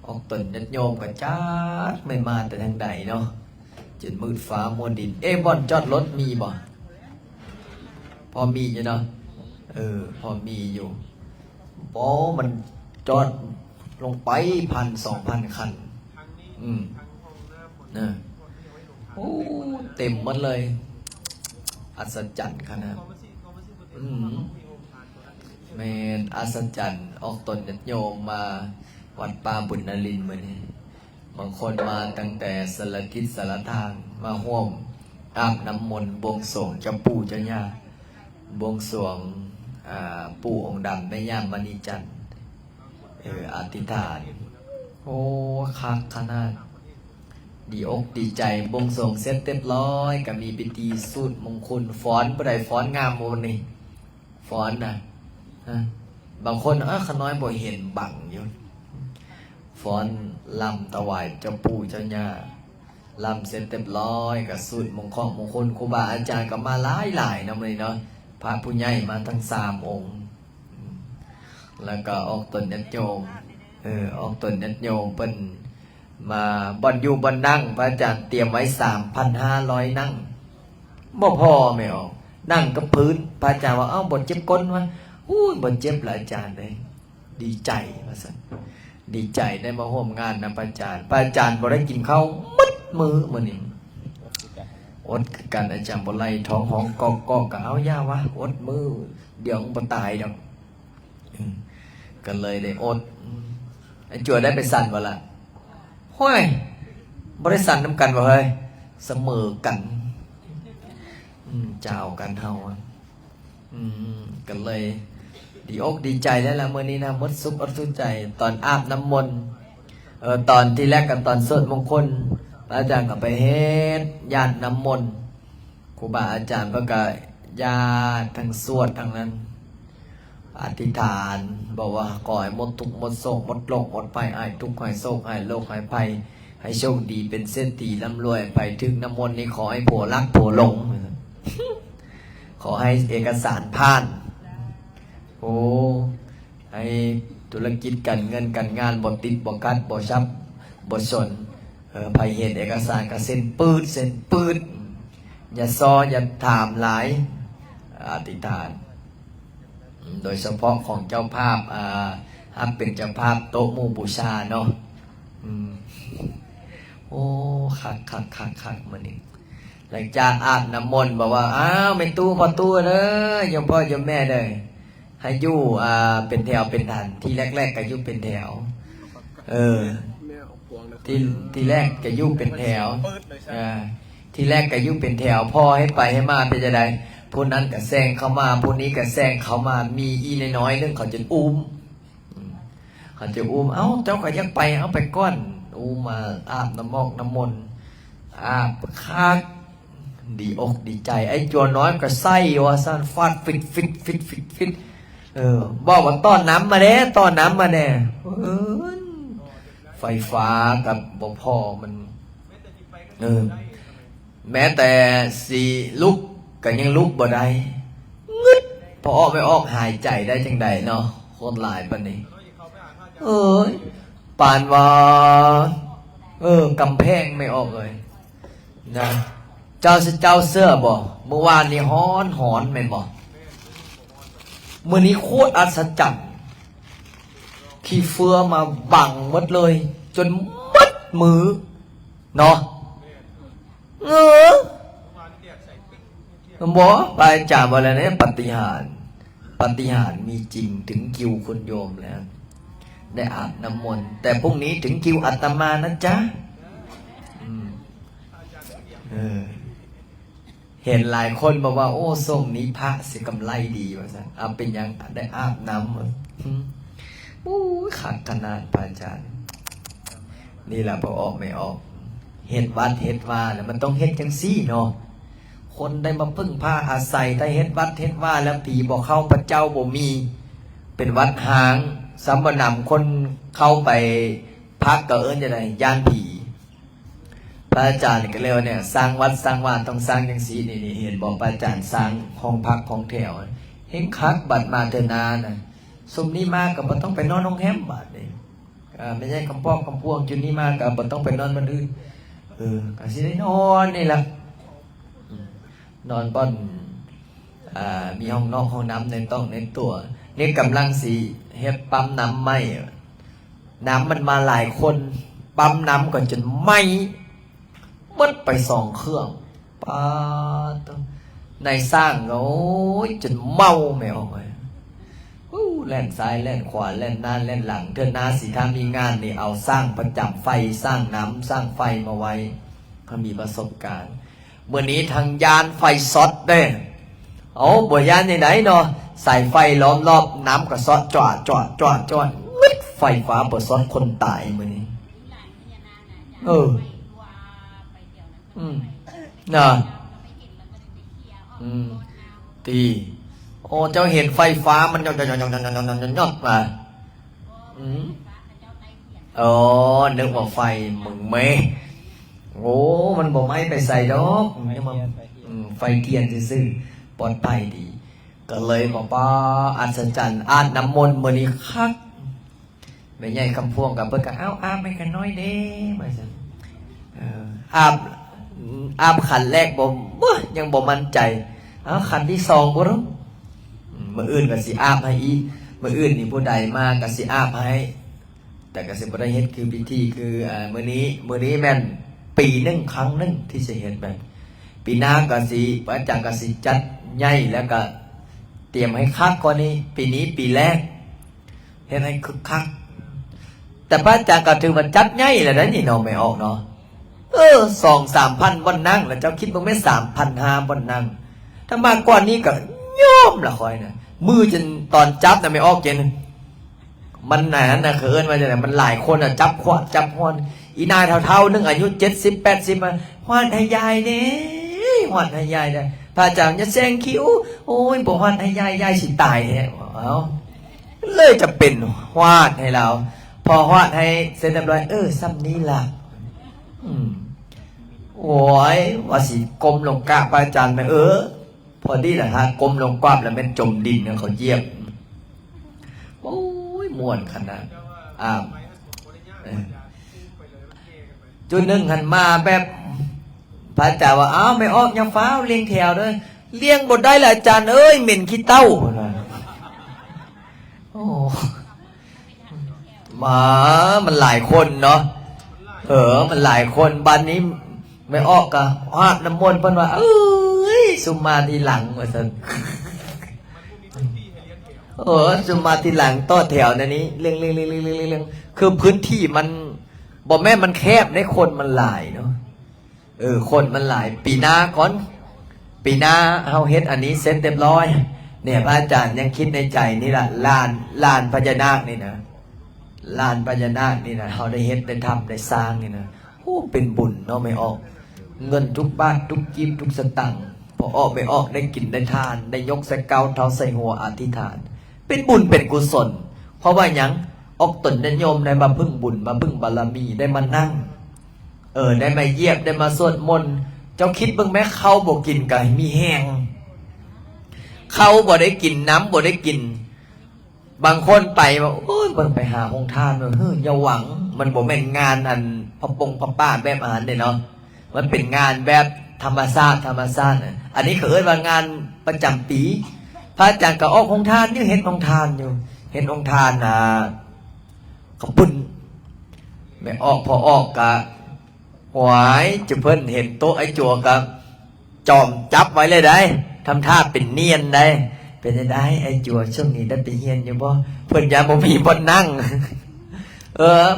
ออกตนญาติโยมกับจ้าไม่มาแต่ทางใดเนาะจนมืดฟ้ามัวดินบ่อนจอดรถมีบ่พอมีอยู่เนาะพอมีอยู่เพราะมันจอดลงไป1,000-2,000 คันนะโอ้เต็มหมดเลยอัศจรรย์ขนาดแม่นอัศจรรย์ออกตนญาติโยมมาวัดป่าบุญนรินทร์มื้อนี้บางคนมาตั้งแต่สารทิศสารทางมาร่วมอาบน้ำมนต์บวงสรวงเจ้าปู่เจ้าย่าบวงสรวงปู่องค์ดำแม่ย่ามณีจันทร์อธิษฐานโอ้คักขนาดดีอกดีใจบวงสรวงเสร็จเรียบร้อยก็มีพิธีสูตรมงคลฟ้อนบ่ได้ฟ้อนงามโมนี่ฟ้อนนะบางคนขน้อยบ่เห็นบังอยู่ฟ้อนลำถวายเจ้าปู่เจ้าย่าลำเสร็จเรียบร้อยก็สูตรมงคลครูบาอาจารย์ก็มาหลายๆนำเลยเนาะพระผู้ใหญ่มาทั้ง3 องค์แล้วก็ออกตนญาติโยมออกตนญาติโยมเป็นมาบ่อนอยู่บ่อนนั่งพระอาจารย์เตรียมไว้ 3,500 นั่งบ่พอไม่ออกนั่งกับพื้นพระอาจารย์ว่าบ่เจ็บก้นวะบ่เจ็บหลายอาจารย์เลยดีใจว่าซั่นดีใจได้มาร่วมงานนะพระอาจารย์บ่ได้กินข้าวมัดมือมื้อนี้อดคือกันอาจารย์บ่ไล่ท้องห้องกอกก็เอาย่าวะอดมือเดี๋ยวบ่ตายดอกก็เลยได้อดไอ้จั่วได้ไปสั่นบ่ล่ะห้วยบ่ได้สั่นนำกันบ่เฮ้ยเสมอกันเจ้ากันเฮาก็เลยดีอกดีใจแล้วล่ะมื้อนี้นะมดสุขอดสุขใจตอนอาบน้ำมนต์ตอนที่แรกกันตอนสวดมงคลอาจารย์ก็ไปเฮ็ดญาติน้ำมนต์ครูบาอาจารย์เพิ่นก็ญาติทั้งสวดทั้งนั้นอธิษฐานบอกว่าขอให้หมดทุกข์หมดโศกหมดโรคหมดภัยหายทุกข์หายโศกหายโรคหายภัยให้โชคดีเป็นเศรษฐีร่ำรวยไปถึงน้ำมนต์นี้ขอให้ผัวรักผัวหลงขอให้เอกสารผ่านโอ้ให้ธุรกิจการเงินการงานบ่ติดบ่กัดบ่ชับบ่สนไปเห็นเอกสารก็เซ็นปืดอย่าซออย่าถามหลายอธิษฐานโดยเฉพาะของเจ้าภาพเป็นเจ้าภาพโต๊ะหมู่บูชาเนาะโอ้คักมื้อนี้หลังจากอาบน้ำมนต์บอกว่าเป็นตู้พอตู้เด้อยมพ่อยมแม่เด้อให้อยู่เป็นแถวเป็นฐานที่แรกๆก็อยู่เป็นแถวที่แรกก็อยู่เป็นแถวที่แรกก็อยู่เป็นแถวพ่อให้ไปให้มาเป็นจังได๋ผู้นั้นก็แซงเข้ามาผู้นี้ก็แซงเข้ามามีอีน้อยๆนึงเขาจะอุ้มเจ้าก็ยังไปเอาไปก้อนมาอาบน้ำมนต์อาบคักดีอกดีใจไอ้จัวน้อยก็ไส้ว่าซั่นฟาดฟิตบอกว่าต้อนน้ำมาแน่ไฟฟ้ากับบ่พอมันแม้แต่สิลุกก็ยังลุกบ่ได้งึดพอออกไม่ออกหายใจได้จังใดเนาะคนหลายปานนี้ปานว่ากำแพงไม่ออกเลยนะเจ้าเสื้อบ่เมื่อวานนี้ฮ้อนแม่นบ่มื้อนี้โคตรอัศจรรย์ขี้เฟือมาบังหมดเลยจนมัดมือเนาะบอกไปจ่าบอะไรเนี่ยปฏิหารมีจริงถึงคิวคุณโยมแล้วได้อาบน้ำมนต์แต่พรุ่งนี้ถึงคิวอาตมานะจ๊ะเห็นหลายคนบอกว่าโอ้ทรงนี้พระสิกำไรดีว่าซั่นเป็นยังได้อาบน้ำขาดขนาดพระอาจารย์นี่แหละพอออกไม่ออกเฮ็ดวัดเฮ็ดว่าแล้วมันต้องเฮ็ดจังซี่เนาะคนได้มาพึ่งพาอาศัยได้เฮ็ดวัดเฮ็ดว่าแล้วผีบ่เข้าพระเจ้าบ่มีเป็นวัดหางสัมมนำคนเข้าไปพักก็จังได๋ย่านผีพระอาจารย์ก็เลยว่าเนี่ยสร้างวัดสร้างว่าต้องสร้างจังซี่นี่เห็นบอกพระอาจารย์สร้างห้องพักห้องแถวเห็นคักบัดมาเถอะนาน่ะซุมนี้มาก็บ่ต้องไปนอนโรงแรมบาดนี้ ไม่ใช่คำพ้องคำพวงจุดนี้มากก็ต้องไปนอนมันอื่นก็สิได้นอนนี่แหละนอนบ่อนมีห้องนอกห้องน้ำในต้องในตัวนี่กำลังสีเฮ็ดปั๊มน้ำไหมน้ำมันมาหลายคนปั๊มน้ำก่อนจนไหมหมดไป2 เครื่องป้าต้องในสร้างโอ้ยจนเมาไม่ออกเลยแล่นซ้ายแล่นขวาแล่นหน้าแล่นหลังเธอหน้าสีถ้ามีงานนี่เอาสร้างประจับไฟสร้างน้ำสร้างไฟมาไว้เขามีประสบการณ์เมื่อนี้ทางยานไฟซ็อตเด้บ่ยานไหนเนาะใส่ไฟล้อมรอบน้ำก็ซอดจอดมิดไฟฟ้าเปิดซอดคนตายมื้อนี้น่ะตีโอ้เจ้าเห็นไฟฟ้ามันยอดมานึกว่าไฟมึงเมโอ้มันบ่ไม่ไปใส่ดอกไฟเทียนซื่อปลอดภัยดีก็เลยบอกว่าอัศจรรย์อาบน้ำมนต์มื้อนี้คักไม่ใหญ่คำพวงกับเพิ่นก็อาบไม่กันน้อยเด้ว่าซั่นอาบขันแรกบ่ยังบ่มั่นใจขันที่2บ่รู้มื้ออื่นก็สิอาบให้อีกมื้ออื่นนี่ผู้ใดมาก็สิอาบให้แต่ก็สิบ่ได้เฮ็ดคือพิธีคือมื้อนี้แม่นปีนึงครั้งนึงที่สิเฮ็ดแบบปีหน้าก็สิพระอาจารย์ก็สิจัดใหญ่แล้วก็เตรียมให้คักกว่านี้ปีนี้ปีแรกเฮ็ดให้คึกคักแต่พระอาจารย์ก็ถือว่าจัดใหญ่แล้วนะนี่เนาะไม่ออกเนาะ2-3 พันบ่นั่งแล้วเจ้าคิดบ่แม่ 3,500 บ่นั่งถ้ามากกว่านี้ก็ยอมละคอยนะมือจนตอนจับน่ะไม่ออกเจนมันหนาน่ะเขินมาจากไหนมันหลายคนอ่ะจับขวดจับฮอนอีนายเท่าๆนึงอายุ70-80มาฮอดให้ยายเด้ฮอดให้ยายได้พระอาจารย์จะแซงคิ้วโอ้ยบ่ฮอดให้ยายสิตายแท้เลยจะเป็นฮอดให้เราพอฮอดให้เสร็จเรียบร้อยซ้ำนี้ล่ะโอ้ยว่าสิกลมลงกะพระอาจารย์ไปพอดีแหละฮะกลมลงกว้าแล้วมันจมดินเนี่ยเขาเยียบโอ้ยม่วนขนาดจุดหนึ่งหันมาแบบพระอาจารย์ว่าไม่ออกยังฟ้าเลี้ยงแถวด้วยเลี้ยงบดได้แหละอาจารย์เหม็นขี้เต้าโอ้มันหลายคนเนาะมันหลายคนบ้านนี้ไม่ออกกะอาบน้ำมนต์เพิ่นว่าสุมาทีหลังว่าซั่นสุมาทีหลังต่อแถวนั่นนี้เรื่องคือพื้นที่มันบ่แม่มันแคบได้คนมันหลายเนาะคนมันหลายปีหน้าก่อนปีหน้าเฮาเฮ็ดอันนี้เสร็จเรียบร้อยเนี่ยพระอาจารย์ยังคิดในใจนี่ล่ะลานพญานาคนี่นะลานพญานาคนี่นะเฮาได้เฮ็ดได้ทำได้สร้างนี่นะโอ้เป็นบุญเนาะไม่ออกเงินทุกบาททุกกีบทุกสตังค์พอออกไม่ออกได้กินได้ทานได้ยกใส่เกาเท้าใส่หัวอธิษฐานเป็นบุญเป็นกุศลเพราะว่าหยังออกตนได้โยมได้มาพึ่งบุญมาพึ่งบารมีได้มานั่งได้มาเยียบได้มาสวดมนต์เจ้าคิดเบิ่งแม้เขาบ่กินก็มีแห้งเขาบ่ได้กินน้ำบ่ได้กินบางคนไปว่าโอ้ยเบิ่งไปหาโรงทานอย่าหวังมันบ่แม่นงานอันพระป้าแบบอาหารเนาะมันเป็นงานแบบธรรมชาติอันนี้เขาเรียกว่างานประจำปีพระอาจารย์ก็ออกโรงทานนี่เห็นโรงทานอยู่เห็นโรงทานขปุ่นไม่ออกพอออกกะหวายจะเพิ่นเห็นโต๊ะไอ้จั่วกับจอมจับไว้เลยได้ทำท่าเป็นเนียนได้เป็นได้ไอ้จั่วช่วงนี้ได้ไปเฮียนอยู่บ่เพิ่นยาบ่มีบ่นั่ง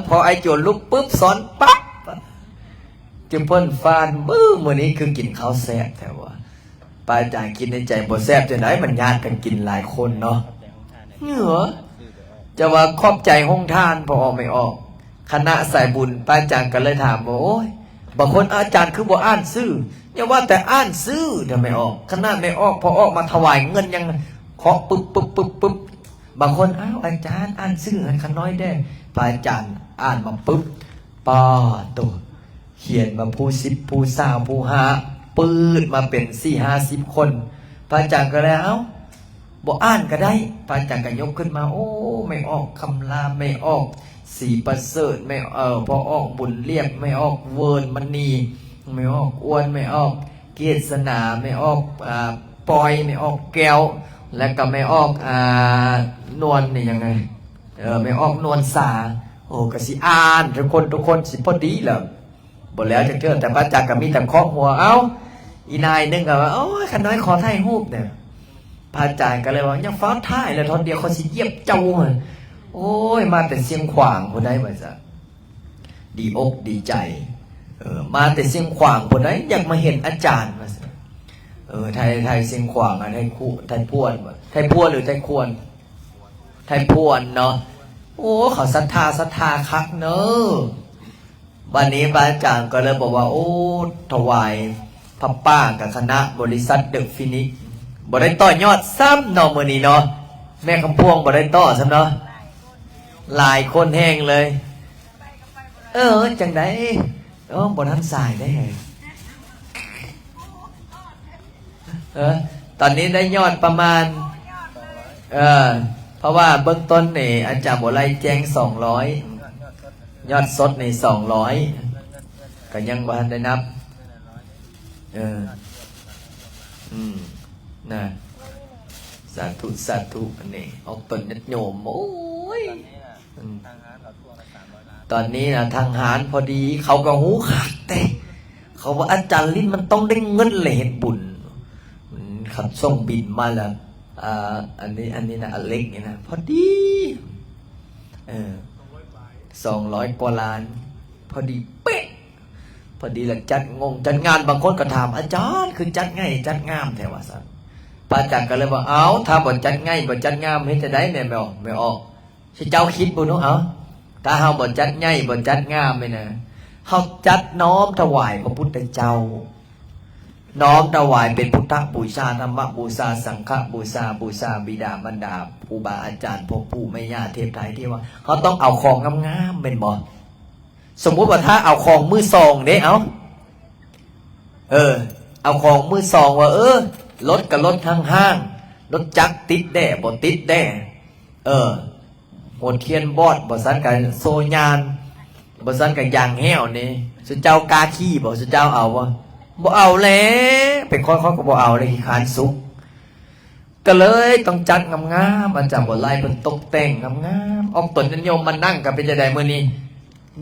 พอไอ้จั่วลุกปุ๊บสอนปั๊บจึงเพิ่นฟานมื้อนี้คือกินข้าวแซ่บแต่ว่าป้าอาจารย์คิดในใจบ่แซ่บจังได๋มันญาติกันกินหลายคนเนาะจะว่าขอบใจห้องทานพอออกไม่ออกคณะสายบุญป้าอาจารย์ก็เลยถามว่าโอ้ยบางคนอาจารย์คือบ่อ่านซื่ออย่าว่าแต่อ่านซื่อทำไมออกคณะไม่ออกพอออกมาถวายเงินยังเคาะปึ๊บบางคนอาจารย์อ่านซื่ออันคันน้อยได้ป้าอาจารย์อ่านมาปึ๊บป้าตัวเขียนมาผู้10ผู้20ผู้5ปืดมาเป็น4-50 คนพระอาจารย์ก็เลยบอกอ่านก็ได้พระอาจารย์ก็ยกขึ้นมาโอ้ไม่ออกคำรามไม่ออก สีประเสริฐไม่พอออกบุญเรียบไม่ออกเวิร์นมณีไม่ออกอ้วนไม่ออกเกศนาไม่ออกปอยไม่ออกแก้วและก็ไม่ออกนวลนี่ยังไงไม่ออกนวลสาโอ้กสิอ่านทุกคนสิพอดีแหละบ่แล้วจะเกิดแต่พระจักรก็มีแต่เคาะหัวเอ้าอีนายนึงก็ว่าโอ้ยขันน้อยขอถ่ายรูปเนี่ยพระอาจารย์ก็เลยว่ายังฟ้าถ่ายแล้วทอนเดียวเขาสิเยียบเจ้าโอ้ยมาแต่เสียงขวางคนใดว่าซะดีอกดีใจมาแต่เสียงขวางคนใดอยากมาเห็นอาจารย์ว่าซะไทยเสียงขวางไทยคู่ไทยพวนหรือไทยควรไทยพวนเนาะโอ้เขาศรัทธาคักเนอะวันนี้พระอาจารย์ก็เลยบอกว่าโอ้ถวายพระป้ากับคณะบริษัทเดอะฟินิกบ่ได้ต่อยอดซ้ำเนาะมื้อนี้เนาะแม่คำพวงบ่ได้ต่อซ้ำเนาะหลายคนแห้งเลยจังไดบ่ทันสายได้ตอนนี้ได้ยอดประมาณเพราะว่าเบื้องต้นนี่อาจารย์บ่ไล่แจ้ง200ยอดสดใน200ก็ยังบ่ทันได้นับนะสาธุอันนี้ออกตนยัดโยมโอ้ยตอนนี้นะทางหารพอดีเขาก็หูขาดแต่เขาว่าอาจารย์ลิ้นมันต้องได้เงินเลยเห็นบุญขับส่งบินมาแล้วอันนี้นะอเล็กนี่นะพอดี200 กว่าล้านพอดีเป๊ะพอดีแล้วจัดงานบางคนก็ถามอาจารย์คือจัดง่ายจัดงามแถวว่าสันพระอาจารย์ก็เลยว่าเอาถ้าบ่จัดง่ายบ่จัดงามให้จะได้แม่ไม่ออกสิเจ้าคิดบ่เนาะเอาถ้าเฮาบ่จัดง่ายบ่จัดงามไม่นะเฮาจัดน้อมถวายพระพุทธเจ้าน้อมถวายเป็นพุทธบูชาธรรมบูชาสังฆบูชาบิดามารดาครูบาอาจารย์พ่อปู่แม่ย่าเทพไทยที่ว่าเขาต้องเอาของงามๆเป็นบ่สมมุติว่าถ้าเอาของมือสองเด้เอาของมือสองว่ารถกับรถทางห้างรถจักรติดแด่บ่ติดแด่หัวเทียนบอดบ่ซันกับโซยานบ่ซันกับยางแห้วนี่สุเจ้ากาขี้บ่สุเจ้าเอาบ่เอาแล้วเป็นค่อยๆก็บ่เอาเลยขี้คานสุกก็เลยต้องจัดงามๆอาจารย์บ่ไล่เพิ่นตกแต่งงามๆออกตนนิยมมานั่งกันเป็นจังได๋มื้อนี้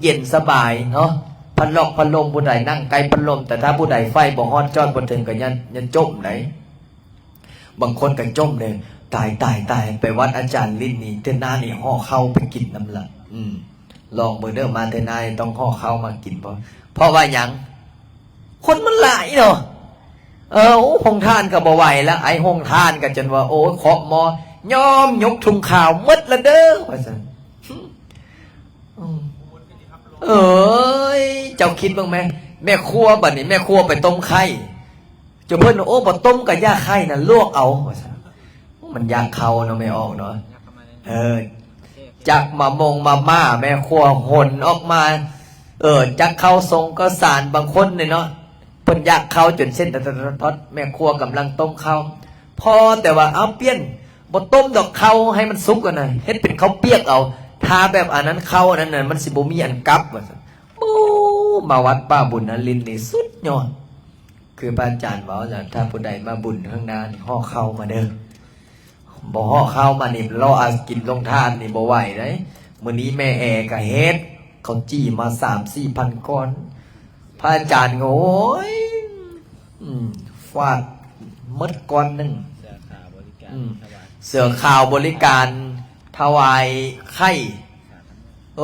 เย็นสบายเนาะพัดลมผู้ใดนั่งไกลพัดลมแต่ถ้าผู้ใดไฟบ่ฮอดจอดบ่ถึงก็ยันจมไหนบางคนก็จมเลยตายไปวัดอาจารย์ลิ้นนี่เทนานี่ห่อข้าวไปกินน้ำละลองมื้อเด้อมาเทนาต้องห่อข้าวมากินเพราะว่าหยังคนมันหลายเนาะห้องทานก็บ่ไหวแล้วไอ้ห้องทานก็จนว่าโอ้เคาะมอยอมยกถุงข่าวหมดละเด้อว่าซั่นเจ้าคิดบ้างไหมแม่ครัวบัดนี้แม่ครัวไปต้มไข่จะเพิ่นโอ้บ่ต้มกับย่าไข่น่ะลวกเอามันยากเข้าเนาะไม่ออกเนาะจักมาม่าแม่ครัวหนออกมาจักเข้าทรงก็สารบางคนเนี่ยเนาะเพิ่นอยากเข้าจนเส้นทอดแม่ครัวกำลังต้มข้าวพอแต่ว่าเอาเปี้ยนบ่ต้มดอกข้าวให้มันสุกกันน่ะเฮ็ดเป็นข้าวเปียกเอาถ้าแบบอันนั้นเข้าอันนั้นน่ะมันสิบ่มีอันกลับว่าซั่นมาวัดป้าบุญนลินนี่สุดยอดคือพระอาจารย์บอกว่าถ้าผู้ใดมาบุญข้างหน้านี่ห่อข้าวมาเด้อบ่ห่อข้าวมานี่รออากินลงทานนี่บ่ไหวเด้มื้อนี้แม่แอก็เฮ็ดเขาจี้มา 3-4 พันก้อนพระอาจารย์โอ้ยฟาดมดก้อนนึงเสือข่าวบริการถวายไข่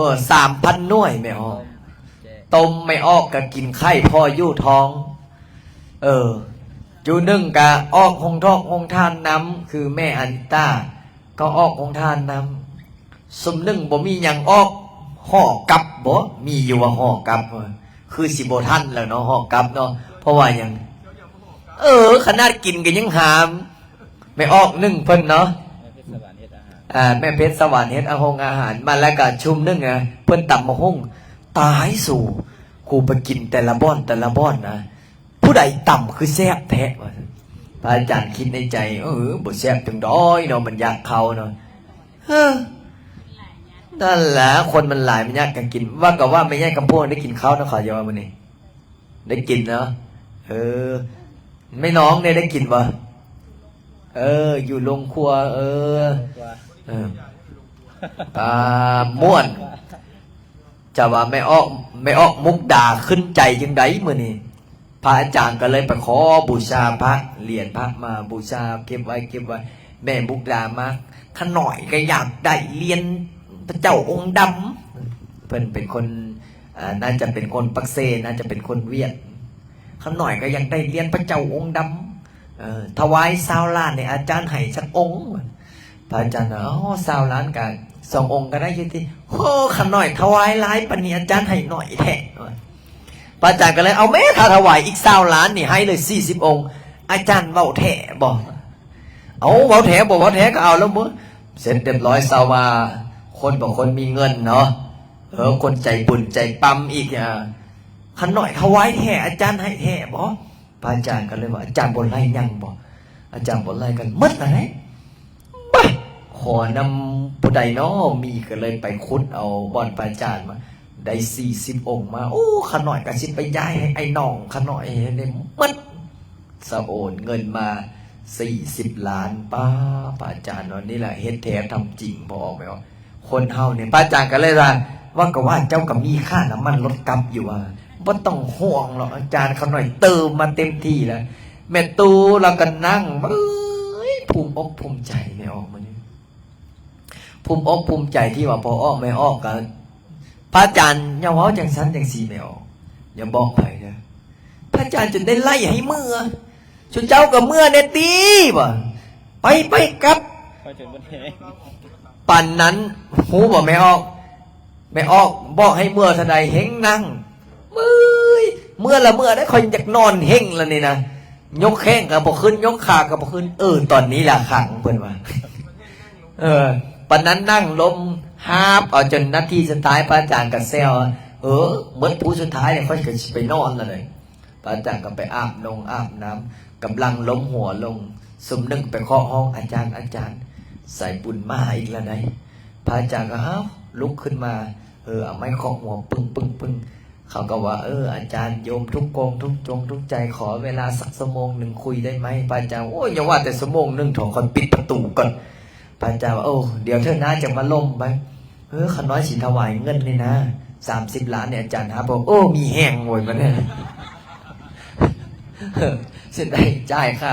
3,000 หน่วยไม่ออกต้มไม่ออกก็กินไข่พออยู่ท้องจูนึ่งกะออกห้องทานน้ำคือแม่อานิต้าก็ออกห้องทานน้ำซุมนึ่งบ่มีอย่างออกห่อกับบ่มีอยู่ว่าห่อกับคือสิบ่ทันแล้วเนาะห่อกับเนาะเพราะว่าอย่างขนาดกินก็ยังหามไม่ออกนึ่งเพิ่นเนาะแม่เพชรสวรรค์เฮ็ดอาหารมาแล้วก็ชุมนึ่งเพิ่นตำมะฮุ่งตายสู่กูไปกินแต่ละบ้อนนะผู้ใดต่ำคือแซ่บแท้ว่าพระอาจารย์คิดในใจบ่แซ่บจังดอยเนาะมันอยากเข้าเนาะ นั่นแหละคนมันหลายมันยากกันกินว่ากับว่าไม่แย่กับพวกได้กินข้าวนะขอยอมันนี่ได้กินเนาะไม่น้องเนี่ยได้กินปะอยู่โรงครัวม่วนจะว่าไม่ออกมุกด่าขึ้นใจยังไงมือนี่พระอาจารย์ก็เลยไปขอบูชาพระเหรียญพระมาบูชาเก็บไว้แม่มุกดามาขน่อยก็อยากได้เรียนพระเจ้าองค์ดำเพิ่นเป็นคนน่าจะเป็นคนปักเซน่าจะเป็นคนเวียดขน่อยก็ยังได้เรียนพระเจ้าองค์ดำถวาย20 ล้านเนี่ยอาจารย์ให้สักองค์พระอาจารย์20 ล้านกัน2 องค์ก็ได้อยี่ที่โอ้ขน่อยถวายหลายปณิอาจารย์ให้หน่อยแท้พระอาจารย์ก็เลยเอาแม่ถ้าถวายอีก20 ล้านนี่ให้เลย40 องค์อาจารย์เว้าแท้บอกเอาเว้าแท้บอกเว้าแท้ก็เอาแล้วมั้งเสร็จเรียบร้อยสาวาคนบอกคนมีเงินเนาะคนใจบุญใจปั๊มอีกขน่อยถวายแท้อาจารย์ให้แท้บอกพระอาจารย์ก็เลยว่าอาจารย์บนไล่ยังบอกอาจารย์บนไล่กันมัดอะไรบ้าขอนำผู้ใดเนาะมีก็เลยไปคุดเอาบอนพระอาจารย์มาได้40 องค์มาโอ้ขน่อยก็สิไปย้ายให้ไอ้น้องขน่อยเนี่ยมัดสะโอนเงินมา40 ล้านป้าพระอาจารย์นี่แหละเฮ็ดแท้ทำจริงพอออกไหมว่าคนเฮาเนี่ยพระอาจารย์ก็เลยว่าก็ว่าเจ้าก็มีค่าน้ำมันลดกำอยู่ว่าต้องห่วงหรอกอาจารย์เขาหน่อยเติมมาเต็มที่แล้วแม่ตูเราก็นั่งภูมิอกภูมิใจไม่ออกมาเนี่ยภูมิอกภูมิใจที่ว่าพอออกไม่ออกกันพระอาจารย์อย่าว่าจังสันจังสีไม่ออกอย่าบอกไปนะพระอาจารย์จนได้ไล่ให้เมื่อชุนเจ้ากับเมื่อเนี่ยตีบ่ไปกับปั่นนั้นหูบ่ไม่ออกบอกให้เมื่อทนายเฮงนั่งเมื่อละเมื่อได้คอยอยากนอนเฮงแล้วนี่นะยกแข้งกับบ่ขึ้นยกขากับบ่ขึ้นตอนนี้ละขังเพิ่นว่าปั่นนั้นนั่งลมฮาบเอาจนนาทีสุดท้ายพระอาจารย์กับแซวเหมือนผู้สุดท้ายเนี่ยค่อยจะไปนอนเลยพระอาจารย์ก็ไปอาบน้ำกำลังล้มหัวลงสมนึกไปเคาะห้องอาจารย์ใส่บุญมาอีกแล้วไงพระอาจารย์ก็ลุกขึ้นมาเอาไม้เคาะหัวปึ้งเขาก็ว่าอาจารย์โยมทุกกองทุกจงทุกใจขอเวลาสัก1 โมงคุยได้ไหมพระอาจารย์โอ้ยอย่าว่าแต่1 โมงถอดคนปิดประตูก่อนพระอาจารย์ว่าเดี๋ยวเธอน้าจะมาล่มไปขน้อยสิถวายเงินเลยนะ30 ล้านเนี่ยอาจารย์ครับบอกมีแห้งหมดมันเนี่ยเส้นได้จ่ายค่ะ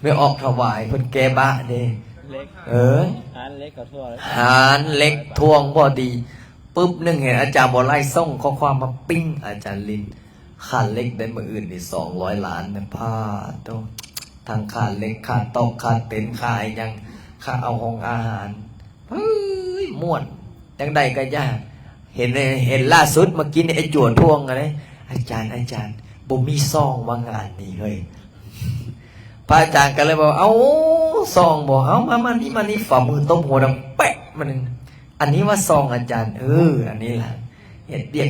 ไม่ออกถวายคนแกบ้าเด้หานเล็กกับทั่วหานเล็กทวงพอดีปุ๊บนึงเห็นอาจารย์บอไล่ส่งข้อความมาปิ้งอาจารย์ลินขาดเล็กได้มืออื่นนี่200 ล้านนะพาโตทางขาดเล็กขาดตอกขาดเต็นขายยังค่าเอาห้องอาหารม่วนจังใดก็ยากเห็นล่าสุดเมื่อกี้นี่ไอ้จวนทวงอะไรอาจารย์บ่มีซองว่างานนี่เฮ้ยพระอาจารย์ก็เลยบอกซองบอกมานี่ฝ่ามือต้มหัวดำแปะมันอันนี้ว่าซองอาจารย์อันนี้แหละเฮ็ดเบียก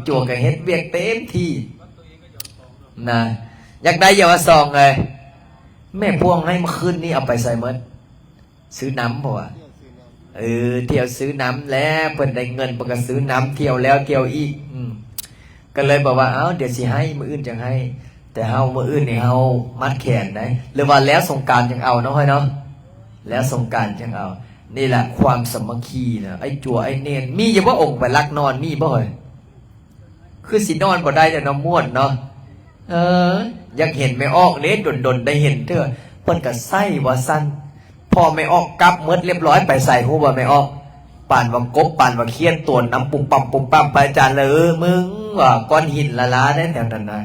จวงกับเฮ็ดเบียกเต็มที่นะอยากได้อย่าว่าซองเลยแม่พวงให้เมื่อคืนนี้เอาไปใส่เมิดซื้อน้ำเพราะว่าเที่ยวซื้อน้ำแล้วเพิ่นได้เงินเพิ่นก็ซื้อน้ำเที่ยวแล้วเที่ยวอีกก็เลยบอกว่าเดี๋ยวสิให้มื้ออื่นจังให้แต่เฮามื้ออื่นนี่เฮามัดแขนได้หรือว่าแล้วสงกรานต์จังเอาเนาะเฮ้ยเนาะแล้วสงกรานต์จังเอานี่แหละความสามัคคีนะไอ้จั่วไอ้เนนมีอย่าว่าองค์ไปลักนอนมีบ่เฮ้ยคือสินอนบ่ได้แต่น้ำม่วนเนาะอยากเห็นไม่ออกเด้ดนได้เห็นเถอะเพิ่นก็ไส้ว่าสั้นพอไม่ออกกลับเมิดเรียบร้อยไปใส่หูบ่ไม่ออกป่านว่ากบป่านว่าเคียนตัวน้ำปุ่มปั๊มไปอาจารย์เลยมึงว่าก้อนหินละล้าได้แถวนั้นนะ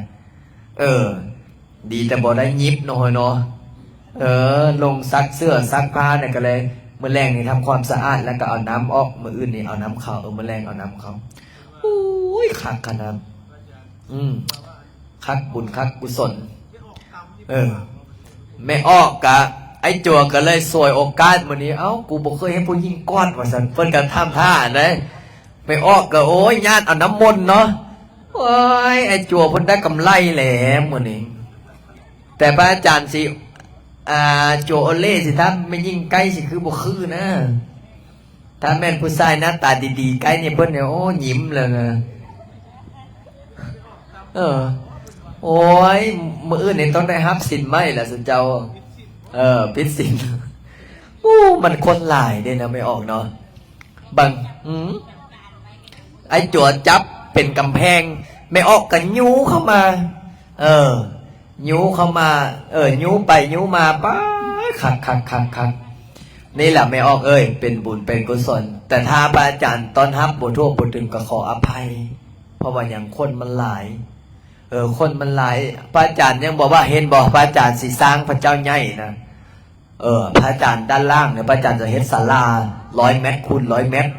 ดีแต่บ่ได้ยิบน้อยเนาะลงซักเสื้อซักผ้าเนี่ยก็เลยเมื่อแรงนี่ทำความสะอาดแล้วก็เอาน้ำออกมื้ออื่นนี่เอาน้ำเข้าเมื่อแรงเอาน้ำเข้าอุ้ยคักขนาดคักบุญคักกุศลไม่ออกกะไอ้จั่วก็เลยสวยโอกาสมื้อนี้กูบ่เคยเห็นผู้หญิงกอดว่าซั่นเพิ่นก็ทำท่าได้ไม่ออกก็โอ้ยญาติเอาน้ำมนต์เนาะโอ้ยไอ้จั่วเพิ่นได้กำไรแหลมมื้อนี้แต่พระอาจารย์สิจั่วโอเล่สิถ้าไม่ยิ่งใกล้สิคือบ่คือนะ ถ้าแม่นผู้ชายหน้าตาดีๆใกล้เนี่ยเพิ่นเนี่ยโอ้ยิ้มเลยนะโอ้ยมื้ออื่นนี่ต้องได้รับสินไหมล่ะสุนเจ้าพิษสินมันคนหลายเด้นะไม่ออกเนาะบังไอ้จั่วจับเป็นกำแพงไม่ออกกันยูเข้ามายูเข้ามายูไปยูมาป้าคักนี่แหละไม่ออกเป็นบุญเป็นกุศลแต่ถ้าพระอาจารย์ตอนฮับบททั่วบทถึงก็ขออภัยเพราะว่าอย่างคนมันหลายคนมันหลายพระอาจารย์ยังบอกว่าเห็นบอกพระอาจารย์สิสร้างพระเจ้าใหญ่นะพระอาจารย์ด้านล่างเนี่ยพระอาจารย์จะเห็นศาลา100 เมตรคูณ100 เมตร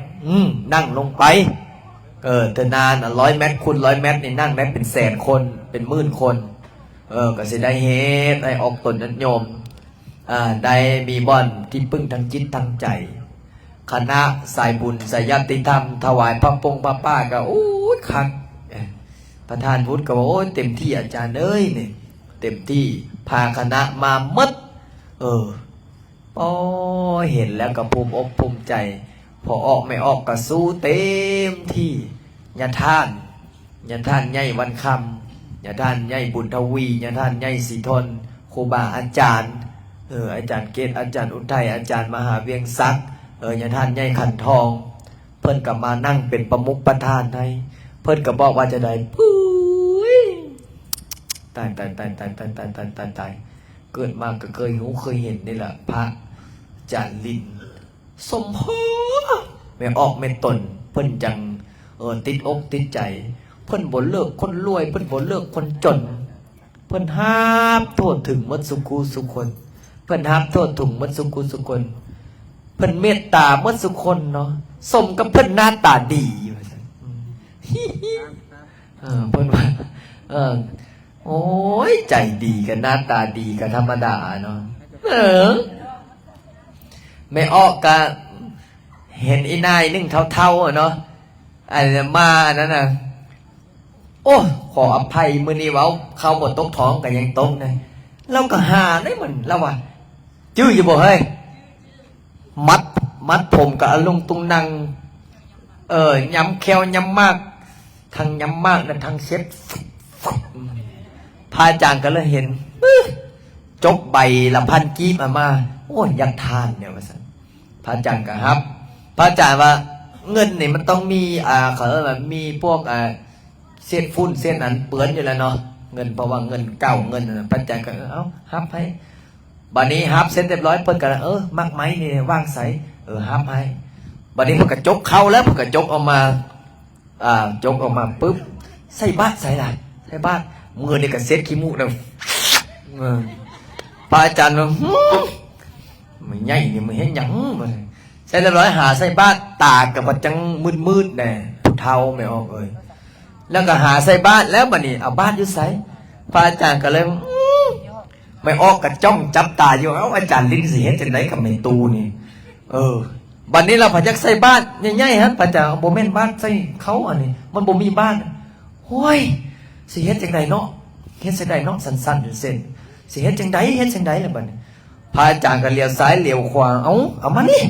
นั่งลงไปเธอนาน100 เมตรคูณ100 เมตรนี่นั่งได้เป็นแสนคนเป็นหมื่นคนก็สิได้เฮ็ดได้ออกตนญาติโยมได้มีบ่อนที่พึ่งทางจิตทางใจคณะสายบุญสายญาติธรรมถวายพระปงพระป้าก็โอ้ยคักประธานพุทธก็บอกโอ้ยเต็มที่อาจารย์นี่เต็มที่พาคณะมามัดเห็นแล้วก็ภูมิอกภูมิใจพอออกไม่ออกก็สู้เต็มที่ญาท่านใหญ่วันคำญาท่านใหญ่บุญทวีญาท่านใหญ่ศรีทนครูบาอาจารย์อาจารย์เกศอาจารย์อุทัยอาจารย์มหาเวียงศักดิ์ญาท่านใหญ่ขันทองเพิ่นก็มานั่งเป็นประมุขประธานให้เพิ่นก็บอกว่าจะได้ปุ้ยตายเกิดมาก็เคยหูเคยเห็นนี่แหละพระจารย์ลินสมพอไม่ออกไม่ตนเพิ่นจังติดอกติดใจเพิ่นบ่เลิกคนรวยเพิ่นบ่เลิกคนจนเพิ่นห้ามโทษถึงมดสุกูสุคนเพิ่นห้ามโทษถึงมดสุกูสุคนเพิ่นเมตตามดสุคนเนาะสมกับเพิ่นหน้าตาดีว่าซั่นเพิ่นว่าโอ้ยใจดีกันหน้าตาดีกันธรรมดาเนาะไม่ออกก็เห็นอีนายนึ่งเท่าๆเนาะอะไรมาอันนั้นน่ะโอ้ขออภัยมื้อนี้เว้าเข้าหมดตกท้องก็ยังตกนะเราก็หาได้มันแล้วว่าจื้ออยู่บ่เฮ้ยมัดผมกับอลุงตุงนังย้ำแควย้ำมากทางย้ำมากนะทางเช็ดพระอาจารย์ก็เลยเห็นจกใบละพันกีบมาโอ้ยอยากทานเนี่ยว่าซั่นพระอาจารย์ก็ครับพระอาจารย์ว่าเงินนี่มันต้องมีเขาเรียกว่ามีพวกเส้นฟุ้นเส้นนั้นเปื้อนอยู่แล้วเนาะเงินเพราะว่าเงินเก่าเงินพระอาจารย์ก็ฮับให้บัดนี้ฮับเสร็จเรียบร้อยเพิ่นก็มักไม้นี่ว่างใสฮับให้บัดนี้เพิ่นก็จกเข้าแล้วเพิ่นก็จกออกมาปุ๊บใส่บาตรใส่ล่ะใส่บาตรมือนี่ก็เซ็ตขี้มูกนำพระอาจารย์ว่ามันใหญ่นี่มันเห็นหยังมันใส่เรียบร้อยหาใส่บาตรตากับมันจังมืดๆแน่ผู้เฒ่าไม่ออกแล้วก็หาใส่บาตรแล้วบัดนี้เอาบาตรอยู่ไสพระอาจารย์ก็เลยไม่ออกก็จ้องจับตาอยู่อาจารย์ลิ้นสิเฮ็ดจังได๋กับแม่ตูนี่บัดนี้เราพยักใส่บาตรใหญ่ๆฮะพระอาจารย์บ่แม่นบาตรใส่เขาอันนี้มันบ่มีบาตรโอ้ยสิเฮ็ดจังได๋เนาะเฮ็ดจังได๋เนาะสั้นๆเส้นสิเฮ็ดจังได๋ล่ะบัดนี้พระอาจารย์ก็เลี้ยวซ้ายเลี้ยวขวาเอามานี่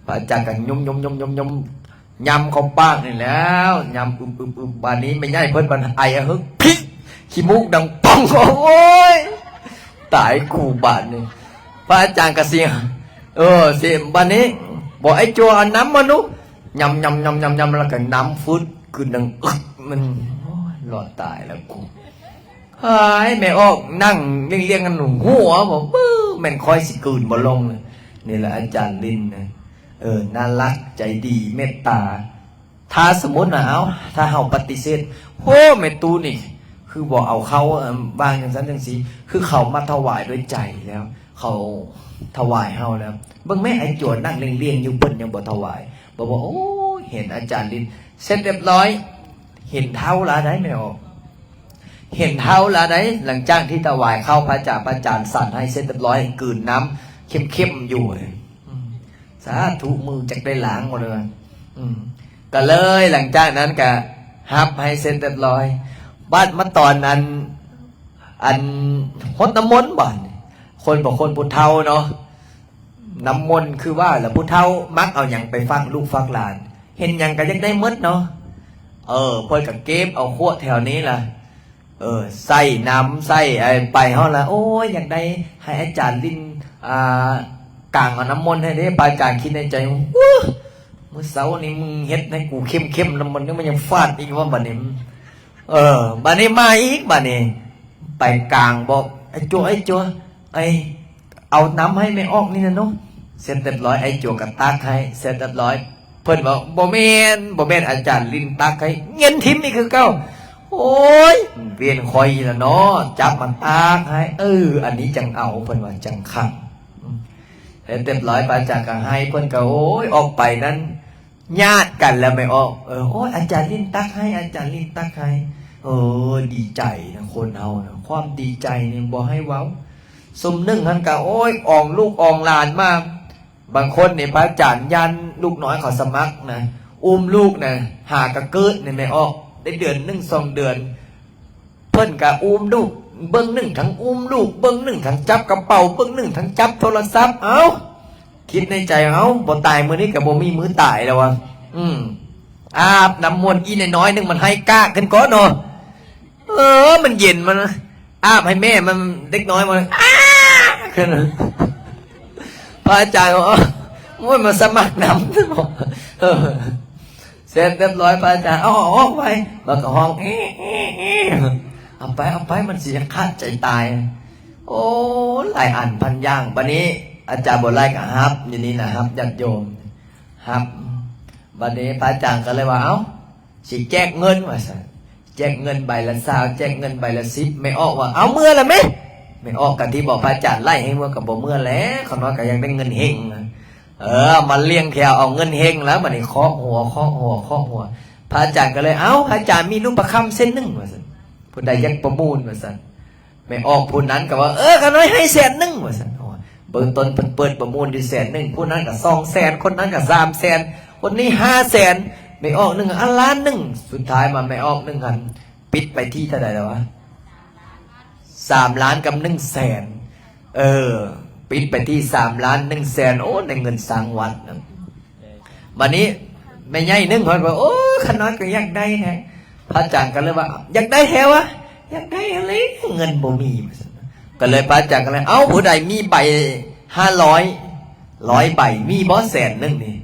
พระอาจารย์ก็ยมยำเข้าปากนี่แล้วยำอึบบัดนี้ไม่ใหญ่เพิ่นบัดไอฮึกพิกขี้มูกดังป้องโอ้ยตายกูบาดนี่พระอาจารย์ก็เสียเสียบัดนี้บอกไอ้จัวเอาน้ำมานุยำแล้วก็น้ำฟุดคือดังมันหลอดตายแล้วกูหายไม่ออกนั่งเลี้ยงกันหนุ่มหัวบอกแม่นคอยสิกืนบ่ลงเลยนี่แหละอาจารย์ลินนะน่ารักใจดีเมตตาถ้าสมมตินะถ้าเฮาปฏิเสธโอ้แม่ตูนี่คือบอกเอาเขาบางอย่างนั้นอย่างสีคือเขามาถวายด้วยใจแล้วเขาถวายเฮาแล้วเบิ่งแม่ไอ้โจรนั่งเลี้ยงอยู่เพิ่นยังบ่ถวายบอกว่าโอ้เห็นอาจารย์ลินเสร็จเรียบร้อยเห็นเท้าละได้ไม่ออกเห็นเท้าละได้หลังจากที่ถวายเข้าพระอาจารย์สั่นให้เสร็จเรียบร้อยกืนน้ำเข้มอยู่สาธุมือจักได้หลางหมดเลยก็เลยหลังจากนั้นก็ฮับให้เสร็จเรียบร้อยบ้านมาตอนนั้นอันฮดน้ำมนต์บ่อนคนบอกคนผู้เฒ่าเนาะ น้ำมนต์คือว่าแล้วผู้เฒ่ามักเอาอย่างไปฟังลูกฟังหลาน เห็นอย่างก็ยังได้มดเนาะเพิ่นกับเก็บเอาขวดแถวนี้ล่ะใส่น้ำใส่ไปเฮาละโอ้ยอยากได้ให้อาจารย์ลิ้นกลางเอาน้ำมนต์ให้ได้ปาอาจารย์คิดในใจมื้อเช้านี่มึงเฮ็ดให้กูเข้มๆน้ำมนต์นี่มันยังฟาดอีกว่าบัดนี้บัดนี้มาอีกบัดนี้ไปกลางบอกไอ้จัวเอาน้ำให้ไม่ออกนี่นะเนาะเสร็จเรียบร้อยไอ้จัวกับตักให้เสร็จเรียบร้อยเพิ่นบอกบ่แม่นอาจารย์ลิ้นตักให้เงินทิมนี่คือเก้าโอ้ยเวียนคอยละเนาะจับมันตักให้อันนี้จังเอาเพิ่นว่าจังคังเรียบร้อยปาจากก็ให้เพิ่นก็โอ้ยออกไปนั้นญาติกันแล้วไม่ออกโอ้ยอาจารย์ลิ้นตักให้อาจารย์ลิ้นตักให้ดีใจนะคนเฮานะความดีใจนี่บ่ให้เว้าซุมนึ่งท่านก็โอ้ยอองลูกอองหลานมากบางคนเนี่ยพระอาจารย์ยันลูกน้อยเขาสมัครนะอุ้มลูกนะหากระเกิดเนี่ยไม่ออกได้เดือน1-2 เดือนเพิ่นก็อุ้มลูกเบิ้งหนึ่งทั้งอุ้มลูกเบิ้งหนึ่งทั้งจับกระเป๋าเบิ้งหนึ่งทั้งจับโทรศัพท์คิดในใจบ่ตายมื้อนี้ก็บ่มีมื้อตายแล้ววะอาบน้ำมนต์อีน้อยนึงมันให้กล้าขึ้นก่อนเนาะมันเย็นมันอาบให้แม่มันเด็กน้อยมันขึ้นพระอาจารย์บอกว่ามาสมัครน้ำบอกเสร็จเรียบร้อยพระอาจารย์เอาออกไปแล้วก็ห้องเอาไปมันเสียขาดใจตายโอ้หลายอันพันย่างวันนี้อาจารย์บอกไล่กับฮับอย่างนี้นะครับญาติโยมฮับวันนี้พระอาจารย์ก็เลยว่าสิแจกเงินว่าสิแจกเงินใบละ20แจกเงินใบละ10ไม่ออกว่าเอาเมื่อละไหมไม่ออกกันที่บอกพระอาจารย์ไล่ให้เมื่อกับบ่เมื่อแล้วเขาน้อยก็ยังได้เงินเฮงมันเลี้ยงแถวเอาเงินเฮงแล้วมันนี่เคาะหัวพระอาจารย์ก็เลยพระอาจารย์มีลูกประคำเส้น1ว่าสิผู้ใดยังประมูลว่าสิไม่ออกผู้นั้นก็ว่าเขาน้อยให้100,000ว่าสิเบื้องต้นเปิดประมูลที่100,000ผู้นั้นก็200,000คนนั้นก็300,000คนนี้500,000ไม่ออก1,000,000สุดท้ายมาไม่ออก1,000ปิดไปที่เท่าไหร่แล้ววะ3 ล้านกับ100,000ปิดไปที่3 ล้าน100,000โอ้ในเงินสร้างวัดนะวันนี้ไม่ใหญ่นึงคนบอกโอ้ขนาดก็อยากได้ไงพระอาจารย์ก็เลยว่าอยากได้แถวะอยากได้อะไรเงินบ่มีก็เลยพระอาจารย์ก็เลยผู้ใดมีใบ100ใบมีบ่100,000นี่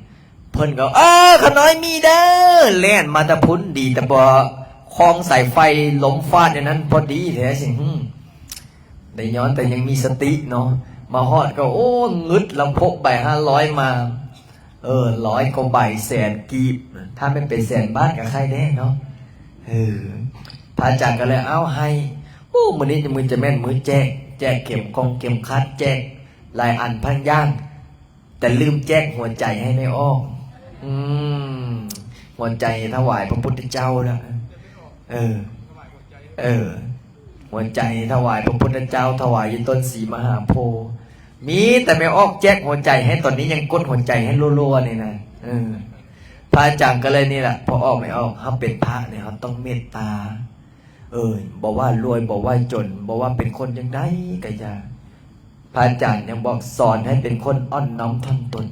เพิ่นก็ขน้อยมีเด้อแล่นมาตะพุ้นดีแต่บ่คลองสายไฟล้มฟาดอย่างนั้นพอดีแท้สิได้ย้อนแต่ยังมีสติเนาะมาฮอดก็งึดลำพกใบ500มา100 กว่าใบ100,000 กีบถ้าไม่เป็น100,000 บาทกับใครแน่เนาะพระอาจารย์ก็เลยให้มื้อนี้มือจะแม่นมือแจกเข็มกองเข็มคัดแจกหลายอันพันย่างแต่ลืมแจกหัวใจให้ไม่ออกหัวใจถวายพระพุทธเจ้านะหัวใจถวายพระพุทธเจ้าถวายต้นศรีมหาโพธิ์มีแต่ไม่ออกแจกหัวใจให้ตอนนี้ยังกดหัวใจให้รัวๆนี่นะพระอาจารย์ก็เลยนี่แหละพอออกไม่ออกเขาเป็นพระเนี่ยเขาต้องเมตตาบอกว่ารวยบอกว่าจนบอกว่าเป็นคนยังได้ก็อย่าพระอาจารย์ยังบอกสอนให้เป็นคนอ่อนน้อมถ่อมตน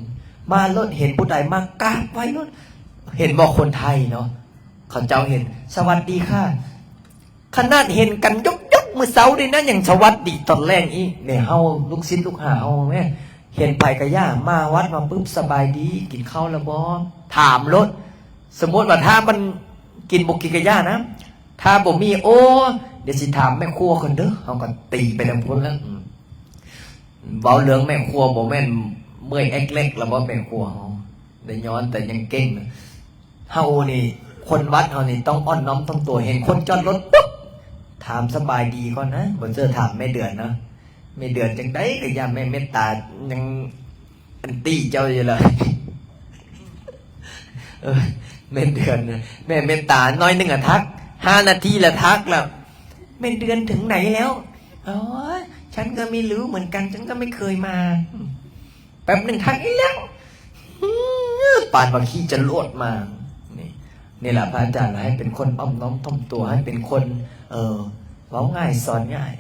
มาลดเห็นผู้ใดมากราบไว้ลดเห็นบอกคนไทยเนาะเขาเจ้าเห็นสวัสดีค่ะขนาดเห็นกันยกมือเสาดีนะอย่างสวัสดีตอนแรกอีกเนี่ยเฮาลูกศิษย์ลูกหาเฮาแม่เห็นไผ่กระย่ามาวัดมาปุ๊บสบายดีกินข้าวแล้วบ่ถามรถสมมติว่าถ้ามันกินบุกินกระย่านะถ้าบ่มีเดี๋ยวสิถามแม่ครัวคนเด้อเฮาก็ตีไปทางพ้นแล้วเบาเรื่องแม่ครัวบ่แม่นเมื่อยเอ็กเล็กแล้วบ่แม่ครัวเฮาได้ย้อนแต่ยังเก่งเฮานี่คนวัดเฮานี่ต้องอ่อนน้อมถ่อมตัวเห็นคนจอดรถปุ๊บถามสบายดีก่อนนะบ่เจอถามแม่เดือนนะแม่เดือนจังได๋ก็อย่าแม่เมตตายังอันตี้เจ้าอยู่ล่ะแม่เดือนแม่เมตตาน้อยนึงทัก5 นาทีละทักแล้วแม่เดือนถึงไหนแล้วฉันก็ไม่รู้เหมือนกันฉันก็ไม่เคยมาแป๊บหนึ่งทักอีกแล้วปานว่าขี้จะโลดมานี่แหละพระอาจารย์ให้เป็นคนอ้อมน้อมถ่อมตัวให้เป็นคนเว้าง่ายสอนง่าย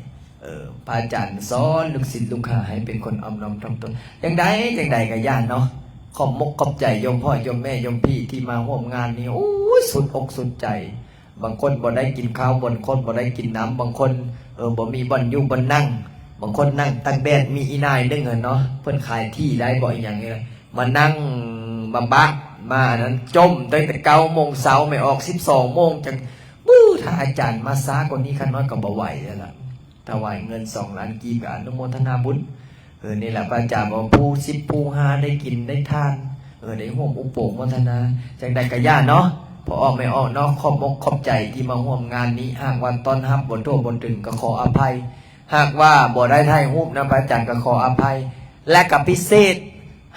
พระอาจารย์สอนลูกศิษย์ลูกหาให้เป็นคนอมน้อมถ่อมตนอย่างใดก็ย่านเนาะขอบมกขอบใจโยมพ่อโยมแม่โยมพี่ที่มาร่วมงานนี้โอ้ยสุดอกสุดใจบางคนบ่ได้กินข้าวบางคนบ่ได้กินน้ำบางคนบ่มีบ่อนอยู่บ่อนนั่งบางคนนั่งตั้งแดดมีอีนายนึงเนาะเพิ่นขายที่ได้บ่อยอย่างนี้มานั่งบักมานั้นจมตั้งแต่9 โมงเช้าไม่ออก12 โมงจังถ้าอาจารย์มาช้ากว่านี้คันน้อยก็บ่ไหวแล้วล่ะถวายเงิน2 ล้านกีบอนุโมทนาบุญนี่แหละพระอาจารย์บอกผู้10ผู้5ได้กินได้ทานได้ร่วมอุปโภคโมทนาจังใดก็ย่าเนาะพอออกไม่ออกเนาะขอบมกขอบใจที่มาร่วมงานนี้หากวันตอนฮับบนโทษบนถึงก็ขออภัยหากว่าบ่ได้ถ่ายรูปนะพระอาจารย์ก็ขออภัยและกับพิเศษ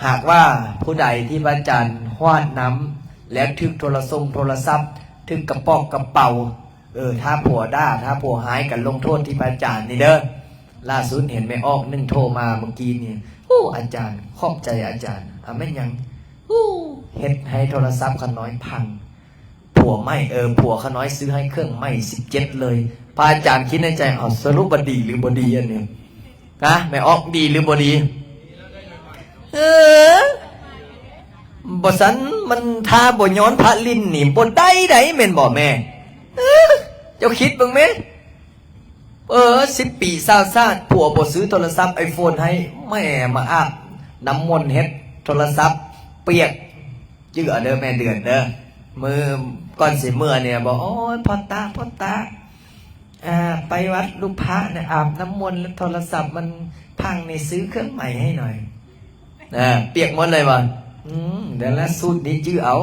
หากว่าผู้ใดที่พระอาจารย์วาดน้ำแล้วทึกโทรศัพท์ทึกกระป๋อกกระเป๋าถ้าผัวด่าถ้าผัวหายกันลงโทษที่พระอาจารย์นี่เด้อล่าสุดเห็นไม่ออก1โทรมาเมื่อกี้นี่อาจารย์ขอบใจอาจารย์แม่นยังเฮ็ดให้โทรศัพท์ขน้อยพังผัวไม่ผัวขน้อยซื้อให้เครื่องไม่17เลยพระอาจารย์คิดในใจสรุปบ่ดีหรือบ่ดีอันนี้นะไม่ออกดีหรือบ่ดีบ่สันมันทาบ่ย้อนพระลิ้นนี่บ่ได้ไดแม่นบ่แม่เจ้าคิดบ้างไหม10 ปีซาวซาดผัวบ่ซื้อโทรศัพท์ iPhone ให้แม่มาอาบน้ำมนต์เฮ็ดโทรศัพท์เปียกจื้อเด้อแม่เดือนเด้อมือก่อนสิเมื่อเนี่ยบอกโอ้ยพ่อตาไปวัดลูกพระเนี่ยอาบน้ำมนต์แล้วโทรศัพท์มันพังนี่ซื้อเครื่องใหม่ให้หน่อยเปียกหมดเลยว่ะเดี๋ยวละสูตรนี้จื้อเอา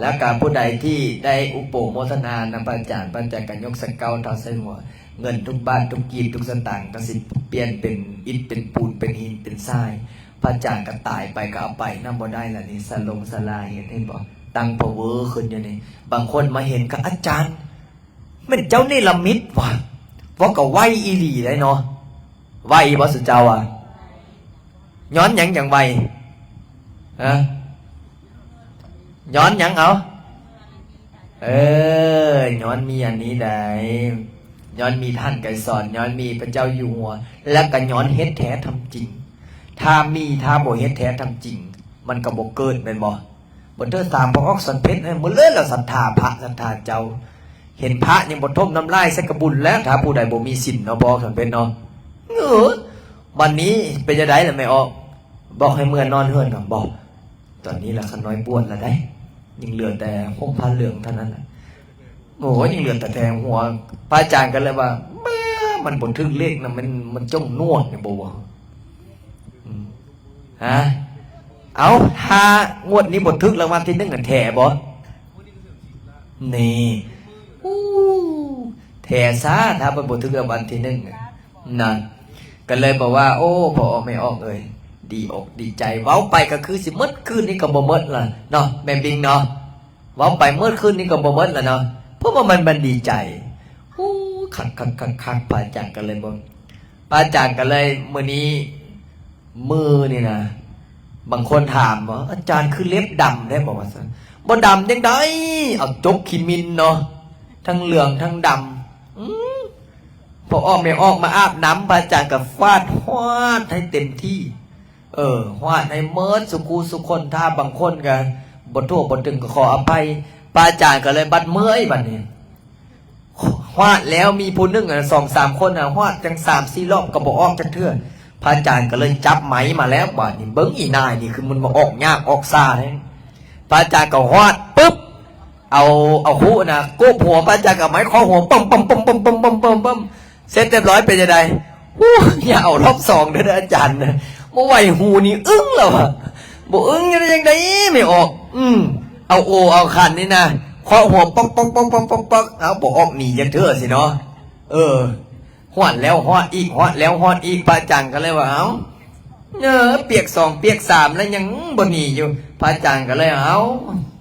แล้วกับผู้ใดที่ได้อุปโภคโมทนานำพระอาจารย์กันยกสเกาเท่าใส่หัวเงินทุกบาททุกกีบทุกสตางค์ก็สิเปลี่ยนเป็นอิฐเป็นปูนเป็นหินเป็นทรายพระอาจารย์ก็ตายไปก็เอาไปน้ำบ่ได้ละนี่สลาเห็นให้บอกตั้งพาวเวอร์ขึ้นอยู่นี่บางคนมาเห็นกับอาจารย์มันเจ้านี่ละมิดว่ะว่าก็ไหวอีหลีได้เนาะไหวบ่สุเจ้าอ่ะย้อนหยังไหวย้อนหยังเอาย้อนมีอันนี้ได้ย้อนมีท่านไก่สอนย้อนมีพระเจ้าอยู่หัวและก็ย้อนเฮ็ดแท้ทำจริงถ้าบ่เฮ็ดแท้ทำจริงมันก็บ่เกิดแม่นบ่บ่เด้อตามพระออกสันเพชรให้มื้อเลยแล้วศรัทธาพระศรัทธาเจ้าเห็นพระยังบ่ทมน้ำลายใส่กระบุญแล้วถ้าผู้ใดบ่มีศีลเนาะบ่สันเพชรเนาะวันนี้เป็นจังได๋ล่ะแม่ออกบอกให้เมื่อนอนเฮือนกับบอกตอนนี้ล่ะคันน้อยบวชแล้วได้ยังเหลือแต่ห่มผ้าเหลืองเท่านั้นน่ะโอ้ยังเหลือแต่แทงหัวพระอาจารย์กันเลยว่ามันบ่ถึงเลขนะมันจ้องนวดเนี่ยบ่ว่าเอาถ้างวดนี้บ่ถึกรางวัลที่1กันแท้บ่นี่แท้ซะถ้าบ่ถึกรางวัลที่1นั่นก็เลยบอกว่าโอ้พอไม่ออกเลยดีอกดีใจเว้าไปก็คือสิมืดคืนนี้ก็บ่มืดล่ะเนาะแม่บิงเนาะเว้าไปมืดคืนนี้ก็บ่มืดล่ะเนาะเพราะว่ามันดีใจคักพระอาจารย์ก็เลยบ่พระอาจารย์ก็เลยมื้อนี้มือนี่นะบางคนถามว่าอาจารย์คือเล็บดำได้บอกว่าซั่นบ่ดำจังได๋เอาจกขี้มินเนาะทั้งเหลืองทั้งดำพอออกไม่ออกมาอาบน้ำพระอาจารย์ก็ฟาดฮวาดให้เต็มที่ฮวาดให้เมิดสุขูสุคนถ้าบางคนก็บ่โทษบ่ถึงก็ขออภัยพระอาจารย์ก็เลยบัดเมื่อยบัดนี้ฮวาดแล้วมีผู้นึง2-3 คนฮวาดจัง3-4 รอบก็บ่ออกจักเทื่อพระอาจารย์ก็เลยจับไหมมาแล้วบัดนี้เบิ่งอีนายนี่คือมันมาออกยากออกซ่าเด้พระอาจารย์ก็ฮวาดปึ๊บเอาหูนะโกบหัวพระอาจารย์กับไม้ข้อหัวปั๊มเสร็จเรียบร้อยเป็นยังไงอย่าเอารอบ2เด้ออาจารย์นะเมื่อไหวหูนี่อึ้งแล้วอะบอกอึ้งยังไงไม่ออกเอาขันนี่นะข้อหัวป๊อกเอาบอกออกหนีจะเถื่อสิเนาะหอดแล้วหอดอีกหอดแล้วหอดอีกพระอาจารย์ก็เลยว่าเปียก2เปียก3แล้วยังบนหนีอยู่พระอาจารย์ก็เลย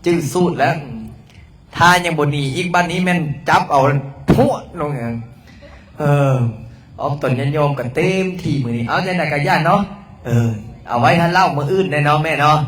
จื้อสูตรแล้วถ้ายังบนหนีอีกบ้านนี้แม่นจับเอาทั่วลงอย่างออกตนยันโยมกันเต็มที่มือนี้เอาใจหนักกับญาติเนาะเอาไว้ท่านเล่ามืออื่นได้เนาะแม่เนาะ